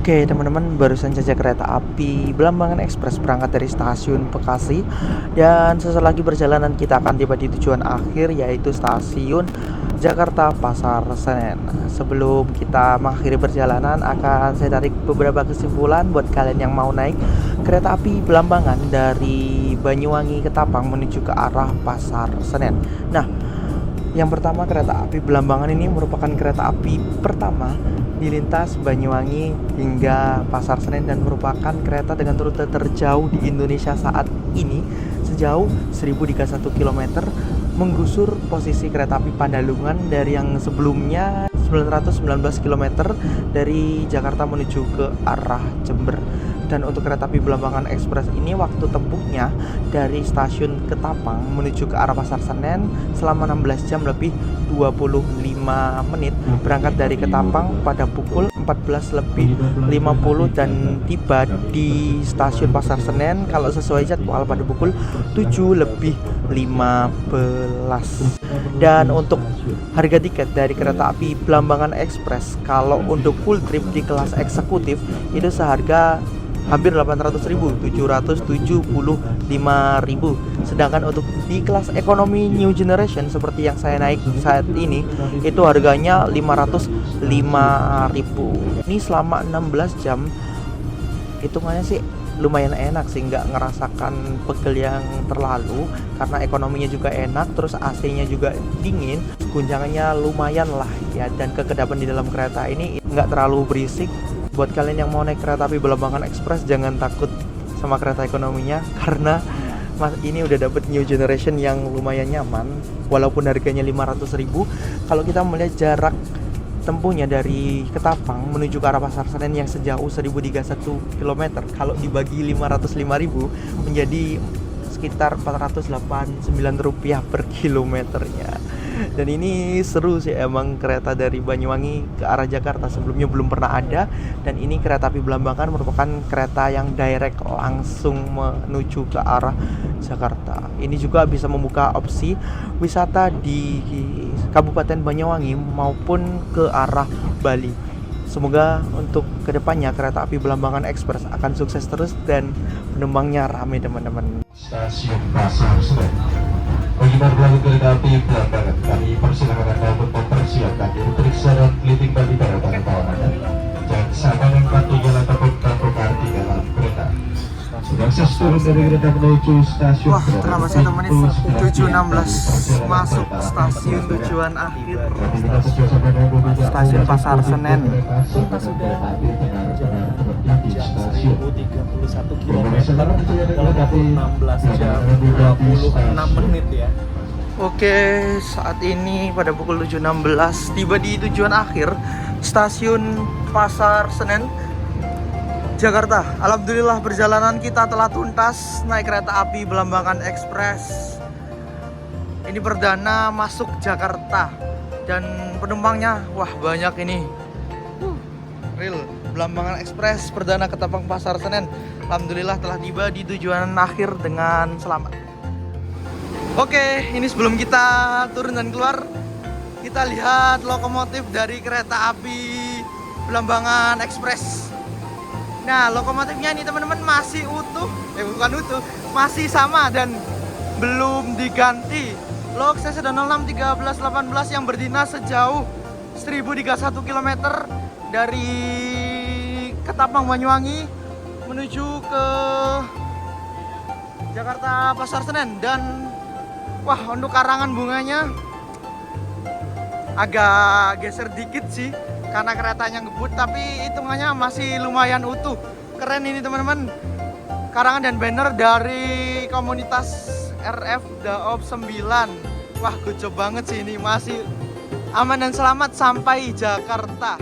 Oke teman-teman, barusan saja kereta api Belambangan Express berangkat dari stasiun Bekasi. Dan sesaat lagi perjalanan kita akan tiba di tujuan akhir, yaitu stasiun Jakarta Pasar Senen. Sebelum kita mengakhiri perjalanan, akan saya tarik beberapa kesimpulan buat kalian yang mau naik kereta api Belambangan dari Banyuwangi ke Tapang menuju ke arah Pasar Senen. Nah, yang pertama, kereta api Belambangan ini merupakan kereta api pertama di lintas Banyuwangi hingga Pasar Senen dan merupakan kereta dengan rute terjauh di Indonesia saat ini sejauh 1031 km, menggusur posisi kereta api Pandalungan dari yang sebelumnya 919 km dari Jakarta menuju ke arah Jember. Dan untuk kereta api Belambangan Express ini waktu tempuhnya dari stasiun Ketapang menuju ke arah Pasar Senen selama 16 jam lebih 25 menit, berangkat dari Ketapang pada pukul 14.50 dan tiba di stasiun Pasar Senen kalau sesuai jadwal pada pukul 7.15. Dan untuk harga tiket dari kereta api Belambangan Express kalau untuk full trip di kelas eksekutif itu seharga hampir 800.000, 775.000. Sedangkan untuk di kelas ekonomi New Generation seperti yang saya naik saat ini itu harganya 505.000. Ini selama 16 jam hitungannya sih lumayan enak sih, nggak ngerasakan pegel yang terlalu karena ekonominya juga enak, terus AC-nya juga dingin, guncangannya lumayan lah ya, dan kekedapan di dalam kereta ini nggak terlalu berisik. Buat kalian yang mau naik kereta api Belambangan Express jangan takut sama kereta ekonominya, karena Mas ini udah dapet New Generation yang lumayan nyaman walaupun harganya 500.000. Kalau kita melihat jarak tempuhnya dari Ketapang menuju ke arah Pasar Senen yang sejauh 1031 km, kalau dibagi 505.000 menjadi sekitar 489 rupiah per kilometernya. Dan ini seru sih emang, kereta dari Banyuwangi ke arah Jakarta sebelumnya belum pernah ada, dan ini kereta api Belambangan merupakan kereta yang direct langsung menuju ke arah Jakarta. Ini juga bisa membuka opsi wisata di Kabupaten Banyuwangi maupun ke arah Bali. Semoga untuk kedepannya kereta api Belambangan Express akan sukses terus dan penumpangnya ramai teman-teman. Stasiun Pasar Senen. Bagi para pelanggan kereta api Belambangan, kami persilakan Anda untuk mempersiapkan diri periksa dan keliling bagi para bawaan Anda. Jangan sampai menikmati jalan ataupun kartu kartu dalam kereta. Sudah akses turun dari kereta menuju stasiun. Wah, terlambat 1 menit, 7.16 masuk stasiun tujuan akhir, stasiun Pasar Senen. Kita sudah di stasiun 31 km dalam waktu 16 jam 26 menit ya. Oke, saat ini pada pukul 7.16 tiba di tujuan akhir, stasiun Pasar Senen, Jakarta. Alhamdulillah perjalanan kita telah tuntas naik kereta api Belambangan Express. Ini perdana masuk Jakarta dan penumpangnya wah banyak ini. Real Belambangan Express perdana ke Tapang Pasar Senen. Alhamdulillah telah tiba di tujuan akhir dengan selamat. Oke, ini sebelum kita turun dan keluar, kita lihat lokomotif dari kereta api Belambangan Express. Nah, lokomotifnya ini teman-teman masih utuh, bukan utuh, masih sama dan belum diganti. Lok C06 1318 yang berdinas sejauh 1031 km dari Ketapang Banyuwangi menuju ke Jakarta Pasar Senen. Dan wah, untuk karangan bunganya agak geser dikit sih karena keretanya ngebut, tapi hitungannya masih lumayan utuh. Keren ini teman-teman, karangan dan banner dari komunitas RF Daop 9. Wah, gocok banget sih ini, masih aman dan selamat sampai Jakarta.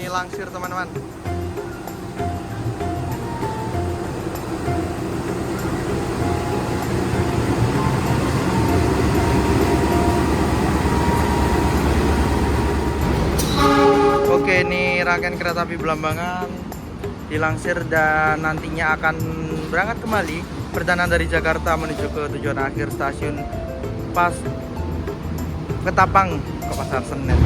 Langsir teman-teman. Oke, ini rangkaian kereta api Belambangan di Langsir dan nantinya akan berangkat kembali perjalanan dari Jakarta menuju ke tujuan akhir stasiun Ketapang ke Pasar Senen.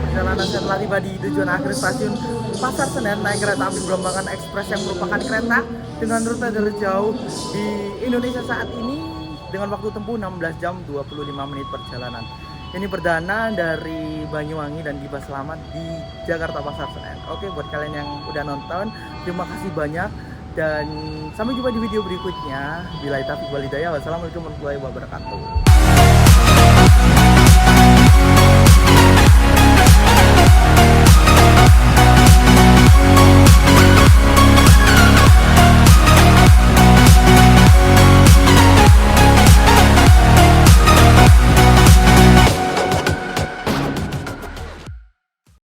Perjalanan setelah tiba di tujuan akhir stasiun Pasar Senen, naik kereta api Belambangan Express yang merupakan kereta dengan rute terjauh di Indonesia saat ini dengan waktu tempuh 16 jam 25 menit perjalanan. Ini perdana dari Banyuwangi dan Dipa Selamat di Jakarta Pasar Senen. Oke, buat kalian yang udah nonton, terima kasih banyak dan sampai jumpa di video berikutnya. Billahi taufiq wal hidayah. Wassalamualaikum warahmatullahi wabarakatuh.